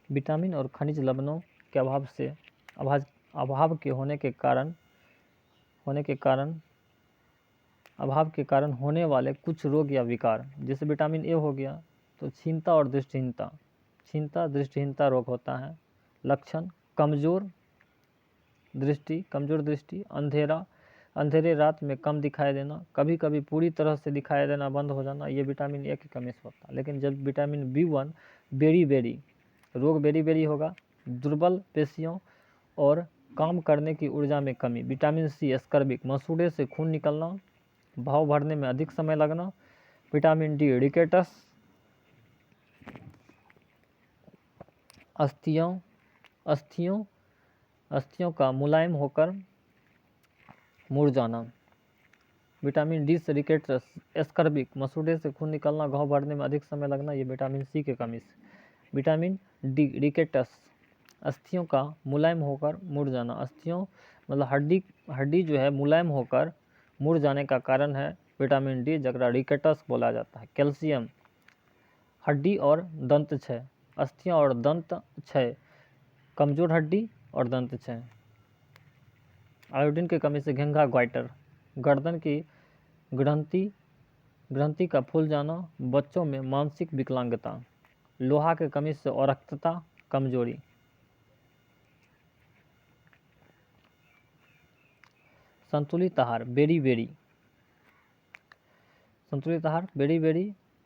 Vitamin और खनिज लवणों के अभाव के कारण होने वाले कुछ रोग या विकार, जैसे विटामिन ए हो गया तो क्षीणता और दृष्टिहीनता रोग होता है। लक्षण: कमजोर दृष्टि, अंधेरे रात में कम दिखाई देना, कभी कभी पूरी तरह से दिखाई देना बंद हो जाना, ये विटामिन ए की कमी से होता है। लेकिन जब विटामिन B1 बेरी होगा। दुर्बल पेशियों और काम करने की ऊर्जा में कमी। विटामिन सी स्कर्बिक, मसूड़े से खून निकलना, भाव भरने में अधिक समय लगना। विटामिन डी रिकेटस, अस्थियों का मुलायम होकर मुड़ जाना। विटामिन डी से रिकेटस, स्कर्बिक, मसूड़े से खून निकलना, घाव भरने में अधिक समय लगना, ये विटामिन सी की कमी से। विटामिन डी रिकेटस, अस्थियों का मुलायम होकर मुड़ जाना। अस्थियों मतलब हड्डी जो है मुलायम होकर मुड़ जाने का कारण है विटामिन डी, जगरा रिकेटस बोला जाता है। कैल्शियम, हड्डी और दंत क्षय, अस्थियां और दंत क्षय, कमजोर हड्डी और दंत क्षय। आयोडीन की कमी से घेंघा ग्वाइटर, गर्दन की ग्रंथि का फूल जाना, बच्चों में मानसिक विकलांगता। लोहा की कमी से औरक्तता, कमजोरी। संतुलित आहार बेरी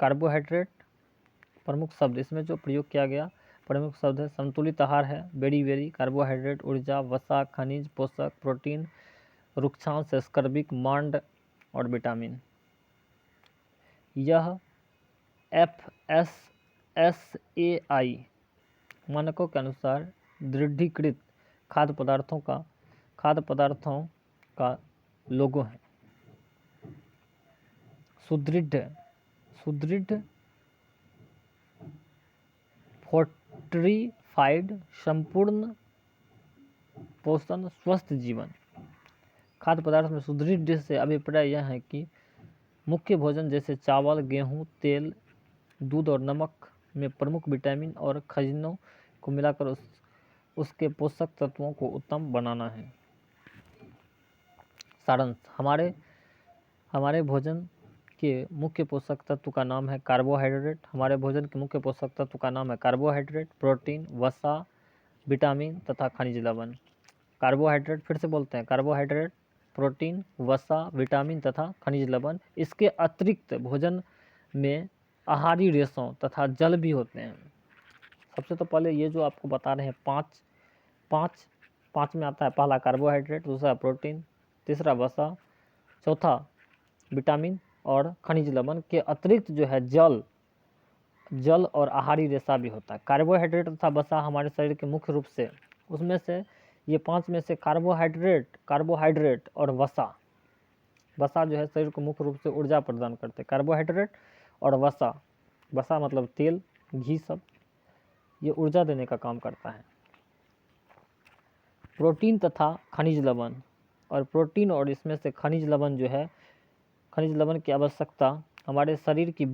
कार्बोहाइड्रेट प्रमुख शब्द, इसमें जो प्रयोग किया गया प्रमुख शब्द है संतुलित आहार है। बेरी कार्बोहाइड्रेट, ऊर्जा, वसा, खनिज, पोषक, प्रोटीन, रुक्षांश, स्कर्बिक, मांड और विटामिन। यह FSSAI मानकों के अनुसार दृढ़ीकृत खाद्य पदार्थों का लोगो है। सुदृढ़ फोर्टिफाइड, संपूर्ण पोषण, स्वस्थ जीवन। खाद्य पदार्थ में सुदृढ़ से अभिप्राय यह है कि मुख्य भोजन जैसे चावल, गेहूं, तेल, दूध और नमक में प्रमुख विटामिन और खनिजों को मिलाकर उसके पोषक तत्वों को उत्तम बनाना है। सारांश: हमारे भोजन के मुख्य पोषक तत्व का नाम है कार्बोहाइड्रेट। हमारे भोजन के मुख्य पोषक तत्व का नाम है कार्बोहाइड्रेट, प्रोटीन, वसा, विटामिन तथा खनिज लवण। कार्बोहाइड्रेट, फिर से बोलते हैं, कार्बोहाइड्रेट, प्रोटीन, वसा, विटामिन तथा खनिज लवण। इसके अतिरिक्त भोजन में आहारी रेशों तथा जल भी होते हैं। सबसे तो पहले ये जो आपको बता रहे हैं पाँच में आता है, पहला कार्बोहाइड्रेट, दूसरा प्रोटीन, तीसरा वसा, चौथा विटामिन और खनिज लवण के अतिरिक्त जो है जल और आहारी रेशा भी होता है। कार्बोहाइड्रेट तथा वसा हमारे शरीर के मुख्य रूप से, उसमें से ये 5 में से कार्बोहाइड्रेट और वसा जो है शरीर को मुख्य रूप से ऊर्जा प्रदान करते हैं। कार्बोहाइड्रेट और वसा मतलब तेल, घी, सब ये ऊर्जा देने का काम करता है। प्रोटीन तथा खनिज लवण, और प्रोटीन और इसमें से खनिज लवण जो है, खनिज लवण की आवश्यकता हमारे शरीर की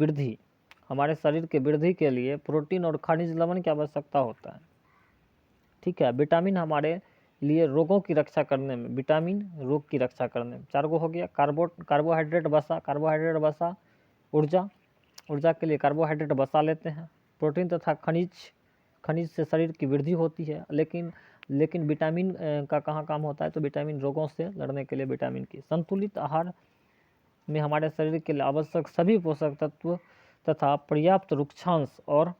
वृद्धि के लिए प्रोटीन और खनिज लवण की आवश्यकता होता है। ठीक है। विटामिन हमारे लिए रोगों की रक्षा करने में, रोग की रक्षा करने में 4 गो हो गया। कार्बोहाइड्रेट वसा, ऊर्जा के लिए कार्बोहाइड्रेट वसा लेते हैं। प्रोटीन तथा खनिज से शरीर की वृद्धि होती है। लेकिन विटामिन का कहाँ काम होता है, तो विटामिन रोगों से लड़ने के लिए विटामिन की। संतुलित आहार में हमारे शरीर के लिए आवश्यक सभी पोषक तत्व तथा पर्याप्त रुक्षांश और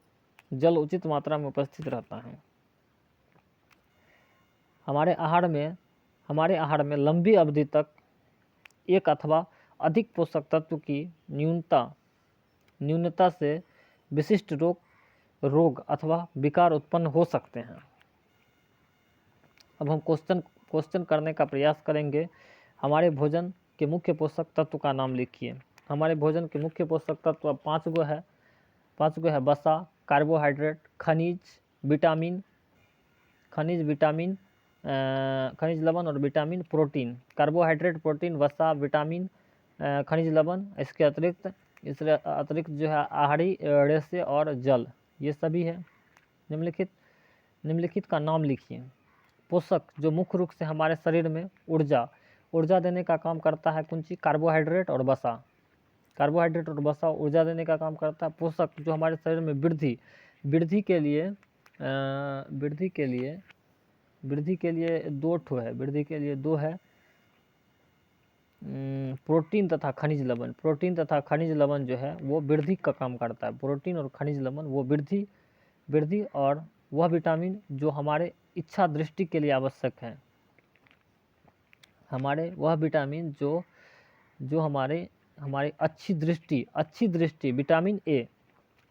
जल उचित मात्रा में उपस्थित रहता है। हमारे आहार में लंबी अवधि तक एक अथवा अधिक पोषक तत्व की न्यूनता से विशिष्ट रोग अथवा विकार उत्पन्न हो सकते हैं। अब हम क्वेश्चन करने का प्रयास करेंगे। हमारे भोजन के मुख्य पोषक तत्व का नाम लिखिए। हमारे भोजन के मुख्य पोषक तत्व 5 गो है। वसा, कार्बोहाइड्रेट, खनिज लवण और विटामिन, प्रोटीन। कार्बोहाइड्रेट, प्रोटीन, वसा, विटामिन, खनिज लवण। इसके अतिरिक्त जो है आहारी रेशे और जल, ये सभी है निम्नलिखित निम्नलिखित का नाम लिखिए। पोषक जो मुख्य रूप से हमारे शरीर में ऊर्जा देने का काम करता है, कौन सी? कार्बोहाइड्रेट और वसा। कार्बोहाइड्रेट और वसा ऊर्जा देने का काम करता है। पोषक जो हमारे शरीर में वृद्धि के लिए दो ठो है, वृद्धि के लिए दो है, प्रोटीन तथा खनिज लवण। प्रोटीन तथा खनिज लवण जो है वो वृद्धि का काम करता है। प्रोटीन और खनिज लवण वो वृद्धि और वह विटामिन जो हमारे इच्छा दृष्टि के लिए आवश्यक है, वह विटामिन जो हमारी अच्छी दृष्टि विटामिन ए,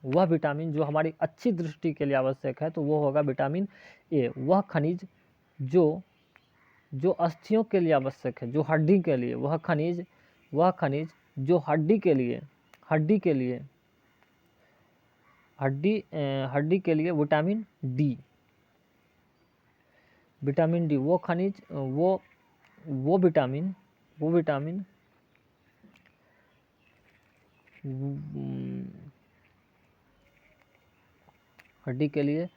वह विटामिन जो हमारी अच्छी दृष्टि के लिए आवश्यक है, तो वो होगा विटामिन ए। वह खनिज जो अस्थियों के लिए आवश्यक है, जो हड्डी के लिए, वह खनिज जो हड्डी के लिए विटामिन डी, वो खनिज वो विटामिन हड्डी के लिए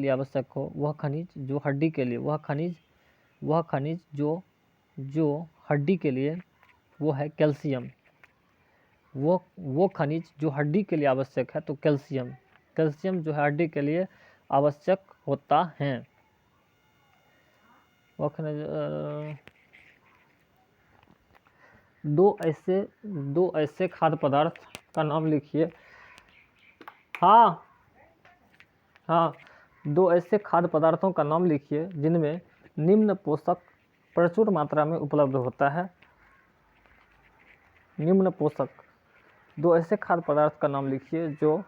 आवश्यक हो, वह खनिज जो हड्डी के लिए, जो हड्डी के लिए वो है कैल्शियम। वो खनिज जो हड्डी के लिए आवश्यक है, तो कैल्शियम जो है हड्डी के लिए आवश्यक होता है। वो खनिज दो ऐसे खाद्य पदार्थ का नाम लिखिए। हाँ, दो ऐसे खाद्य पदार्थों का नाम लिखिए जिनमें निम्न पोषक प्रचुर मात्रा में उपलब्ध होता है। निम्न पोषक, दो ऐसे खाद्य पदार्थ का नाम लिखिए जो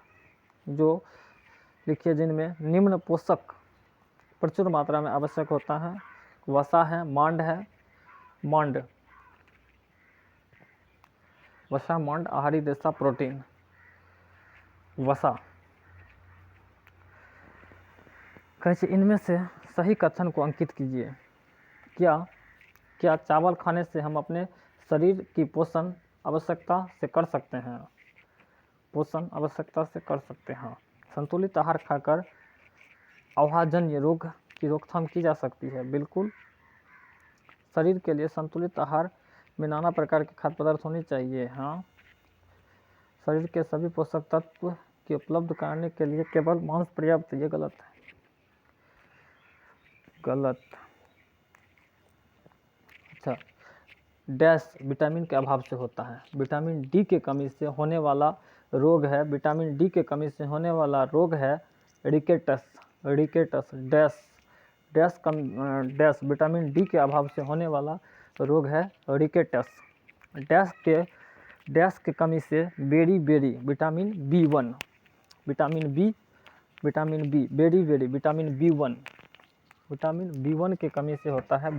लिखिए जिनमें निम्न पोषक प्रचुर मात्रा में आवश्यक होता है। वसा है, मांड, वसा, मांड, आहारी रेशा, प्रोटीन। वसा, कैसे इनमें से सही कथन को अंकित कीजिए। क्या चावल खाने से हम अपने शरीर की पोषण आवश्यकता से कर सकते हैं? संतुलित आहार खाकर आहारजन्य रोग की रोकथाम की जा सकती है। बिल्कुल। शरीर के लिए संतुलित आहार में नाना प्रकार के खाद्य पदार्थ होने चाहिए। हाँ, शरीर के सभी पोषक तत्व की उपलब्ध कराने के लिए केवल मांस पर्याप्त, ये गलत है। अच्छा, डैश विटामिन के अभाव से होता है। विटामिन डी के कमी से होने वाला रोग है। विटामिन डी के कमी से होने वाला रोग है रिकेटस। डैश विटामिन डी के अभाव से होने वाला रोग है रिकेटस। डैश के कमी से बेरी विटामिन B1, विटामिन बी, बेरी विटामिन B1 के कमी से होता है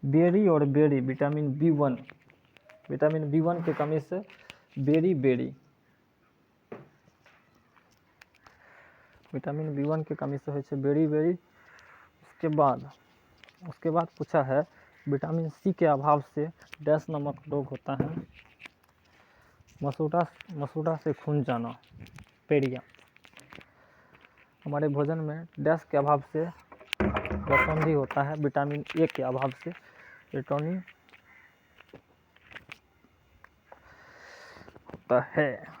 बेरी और बेरी विटामिन B1 के कमी से बेरी विटामिन B1 के कमी से होता है बेरी। उसके बाद पूछा है विटामिन सी के अभाव से डैश नामक रोग होता है। मसूड़ा से खून जाना, पेरिया। हमारे भोजन में डैश के अभाव से रतौंधी होता है। विटामिन ए के अभाव से रतौंधी होता है।